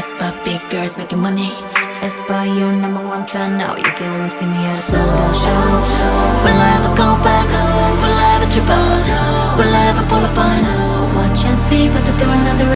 aespa, big girls making money. aespa, your #1 fan now. You can only see me at a sold-out shows. Will I ever go back? Will I ever trip up? Will I ever pull up on? Watch and see, but to do another